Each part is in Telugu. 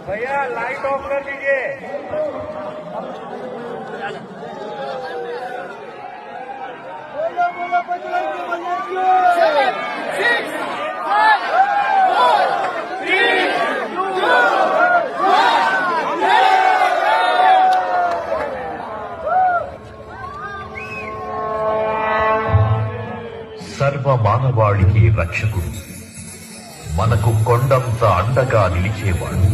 भैया लाइट ऑफ कर दीजिए। Seven, six, five, four, three, two, సర్వ మానవాళికి రక్షకుడు, మనకు కొండంత అండగా నిలిచేవాడు,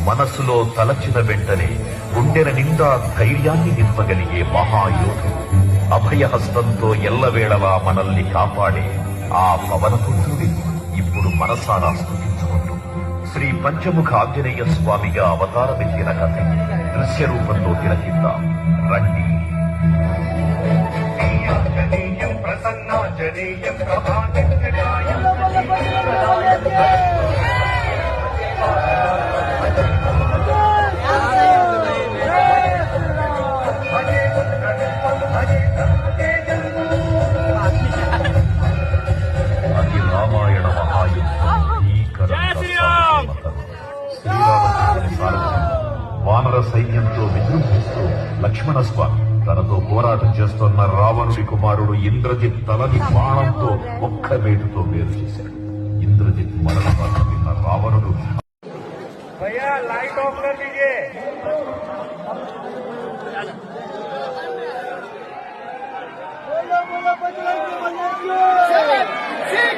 మనసులో తలచిన వెంటనే గుండెల నిండా ధైర్యాన్ని నింపగలిగే మహాయోధుడు, అభయహస్తంతో ఎల్లవేళలా మనల్ని కాపాడే ఆ పవనపుత్రుడి ఇప్పుడు మనసారా స్తుతించుకుంటూ శ్రీ పంచముఖ ఆంజనేయ స్వామిగా అవతారమెత్తిన కథ దృశ్య రూపంలో తిలకిద్దాం రండి. ప్రసన్నాంజనేయం ప్రభాకరాయం అది రామాయణ మహాయుద్ధం శ్రీరామచంద్రుని సారథ్యం వానర సైన్యంతో విజృంభిస్తూ లక్ష్మణస్వామి తనతో పోరాటం చేస్తున్న రావణుడి కుమారుడు ఇంద్రజిత్ తలని బాణంతో ఒక్క వేటుతో వేరు చేశాడు. ఇంద్రజిత్ మరణ వార్త విన్న రావణుడు भैया लाइट ऑफ कर दीजिए। seven, six,